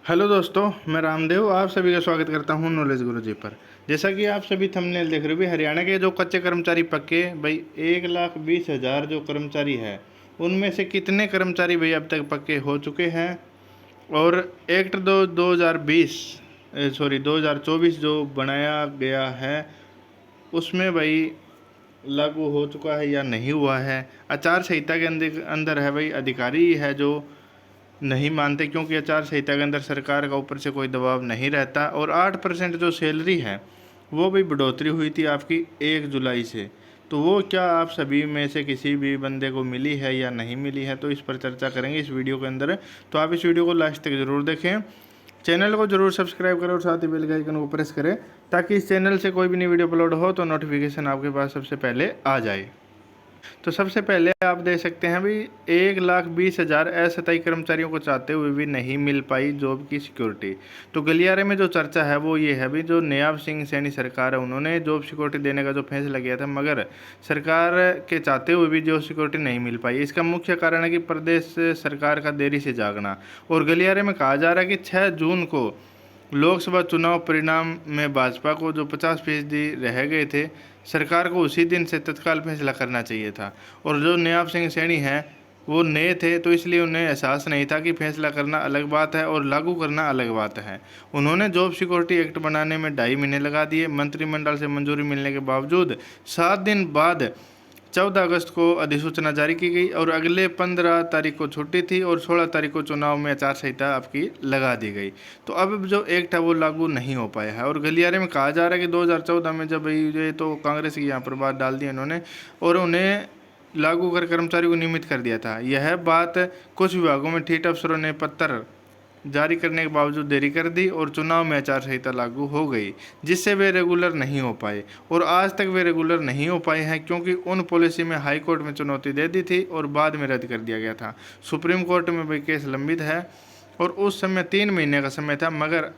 Hello दोस्तों, मैं रामदेव आप सभी का स्वागत करता हूं नॉलेज गुरु जी पर। जैसा कि आप सभी थंबनेल देख रहे हो, हरियाणा के जो कच्चे कर्मचारी पक्के भाई 1,20,000 जो कर्मचारी है, उनमें से कितने कर्मचारी भाई अब तक पक्के हो चुके हैं। और एक्ट 2024 जो बनाया गया है, उसमें भाई लागू हो चुका है या नहीं हुआ है। आचार संहिता के अंदर अंदर है भाई, अधिकारी है जो नहीं मानते, क्योंकि आचार संहिता के अंदर सरकार का ऊपर से कोई दबाव नहीं रहता। और 8% जो सैलरी है वो भी बढ़ोतरी हुई थी आपकी 1 जुलाई से। तो वो क्या आप सभी में से किसी भी बंदे को मिली है या नहीं मिली है, तो इस पर चर्चा करेंगे इस वीडियो के अंदर। तो आप इस वीडियो को लास्ट तक ज़रूर देखें, चैनल को जरूर सब्सक्राइब करें और साथ ही बेल के आइकन को प्रेस करें, ताकि इस चैनल से कोई भी नई वीडियो अपलोड हो तो नोटिफिकेशन आपके पास सबसे पहले आ जाए। तो सबसे पहले आप देख सकते हैं भाई 1,20,000 अस्थायी कर्मचारियों को चाहते हुए भी नहीं मिल पाई जॉब की सिक्योरिटी। तो गलियारे में जो चर्चा है वो ये है भाई, जो नयाब सिंह सैनी सरकार है उन्होंने जॉब सिक्योरिटी देने का जो फैसला किया था, मगर सरकार के चाहते हुए भी जॉब सिक्योरिटी नहीं मिल पाई। इसका मुख्य कारण है कि प्रदेश सरकार का देरी से जागना। और गलियारे में कहा जा रहा है कि 6 जून को लोकसभा चुनाव परिणाम में भाजपा को जो 50% रह गए थे, सरकार को उसी दिन से तत्काल फैसला करना चाहिए था। और जो नयाब सिंह सैनी हैं वो नए थे, तो इसलिए उन्हें एहसास नहीं था कि फैसला करना अलग बात है और लागू करना अलग बात है। उन्होंने जॉब सिक्योरिटी एक्ट बनाने में 2.5 महीने लगा दिए। मंत्रिमंडल से मंजूरी मिलने के बावजूद 7 दिन बाद 14 अगस्त को अधिसूचना जारी की गई और अगले 15 तारीख को छुट्टी थी और 16 तारीख को चुनाव में आचार संहिता आपकी लगा दी गई। तो अब जो एक्ट है वो लागू नहीं हो पाया है। और गलियारे में कहा जा रहा है कि 2014 में जब ये तो कांग्रेस की यहाँ पर बात डाल दी इन्होंने और उन्हें लागू कर कर्मचारियों को नियमित कर दिया था। यह बात कुछ विभागों में ठीठ अफसरों ने पत्र जारी करने के बावजूद देरी कर दी और चुनाव में आचार संहिता लागू हो गई, जिससे वे रेगुलर नहीं हो पाए। और आज तक वे रेगुलर नहीं हो पाए हैं, क्योंकि उन पॉलिसी में हाई कोर्ट में चुनौती दे दी थी और बाद में रद्द कर दिया गया था। सुप्रीम कोर्ट में भी केस लंबित है और उस समय 3 महीने का समय था, मगर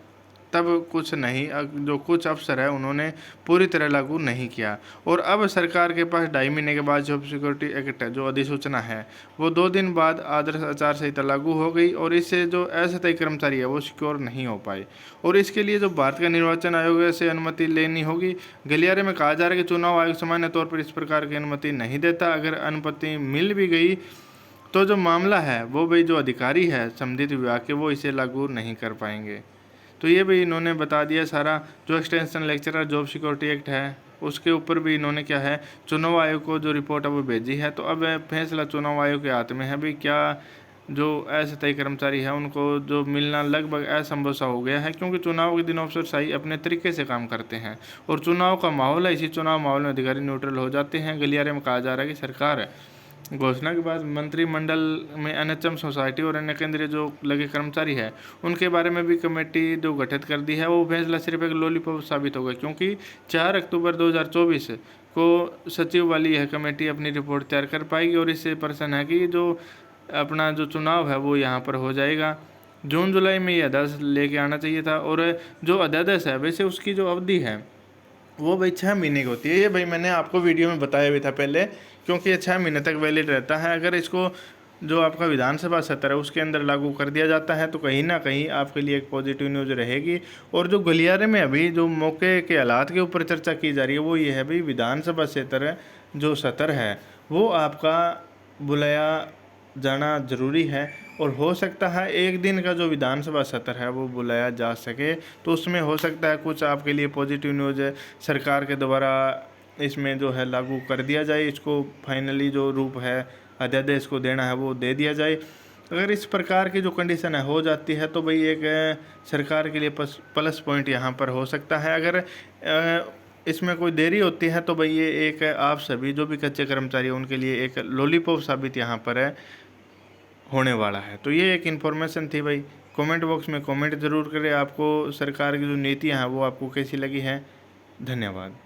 तब कुछ नहीं, जो कुछ अफसर है उन्होंने पूरी तरह लागू नहीं किया। और अब सरकार के पास 2.5 महीने के बाद जॉब सिक्योरिटी एक्ट जो अधिसूचना है वो 2 दिन बाद आदर्श आचार संहिता लागू हो गई और इससे जो अस्थायी कर्मचारी है वो सिक्योर नहीं हो पाए। और इसके लिए जो भारत का निर्वाचन आयोग से अनुमति लेनी होगी। गलियारे में कहा जा रहा है कि चुनाव आयोग सामान्य तौर पर इस प्रकार की अनुमति नहीं देता। अगर अनुमति मिल भी गई तो जो मामला है वो भाई जो अधिकारी है संबंधित विभाग के, वो इसे लागू नहीं कर पाएंगे। तो ये भी इन्होंने बता दिया सारा। जो extension lecturer job security act है उसके ऊपर भी इन्होंने क्या है, चुनाव आयोग को जो रिपोर्ट है वो भेजी है। तो अब फैसला चुनाव आयोग के हाथ में है भाई, क्या जो अस्थायी कर्मचारी है उनको जो मिलना लगभग असंभव सा हो गया है, क्योंकि चुनाव के दिन अफसरशाही अपने तरीके से काम करते हैं और चुनाव का माहौल है। इसी चुनाव माहौल में अधिकारी न्यूट्रल हो जाते हैं। गलियारे में कहा जा रहा है कि सरकार घोषणा के बाद मंत्रिमंडल में एनएचएम सोसाइटी और अन्य केंद्रीय जो लगे कर्मचारी है उनके बारे में भी कमेटी जो गठित कर दी है, वो फैसला सिर्फ एक लॉलीपॉप साबित होगा, क्योंकि 4 अक्टूबर 2024 को सचिव वाली यह कमेटी अपनी रिपोर्ट तैयार कर पाएगी। और इससे प्रश्न है कि जो अपना जो चुनाव है वो यहाँ पर हो जाएगा। जून जुलाई में ये अध्यादेश लेके आना चाहिए था। और जो अध्यादेश है वैसे उसकी जो अवधि है वो भाई 6 महीने की होती है। ये भाई मैंने आपको वीडियो में बताया भी था पहले, क्योंकि ये 6 महीने तक वैलिड रहता है। अगर इसको जो आपका विधानसभा सत्र है उसके अंदर लागू कर दिया जाता है तो कहीं ना कहीं आपके लिए एक पॉजिटिव न्यूज़ रहेगी। और जो गलियारे में अभी जो मौके के हालात के ऊपर चर्चा की जा रही है वो ये है भाई, विधानसभा क्षेत्र जो सत्र है वो आपका बुलाया जाना ज़रूरी है। और हो सकता है एक दिन का जो विधानसभा सत्र है वो बुलाया जा सके, तो उसमें हो सकता है कुछ आपके लिए पॉजिटिव न्यूज़ सरकार के द्वारा इसमें जो है लागू कर दिया जाए। इसको फाइनली जो रूप है अध्यादेश को देना है वो दे दिया जाए। अगर इस प्रकार की जो कंडीशन है हो जाती है तो भाई एक सरकार के लिए प्लस पॉइंट यहाँ पर हो सकता है। अगर इसमें कोई देरी होती है तो भाई ये एक आप सभी जो भी कच्चे कर्मचारी हैं उनके लिए एक लॉलीपॉप साबित यहाँ पर है होने वाला है। तो ये एक इन्फॉर्मेशन थी भाई। कमेंट बॉक्स में कमेंट ज़रूर करें, आपको सरकार की जो नीतियाँ हैं वो आपको कैसी लगी हैं। धन्यवाद।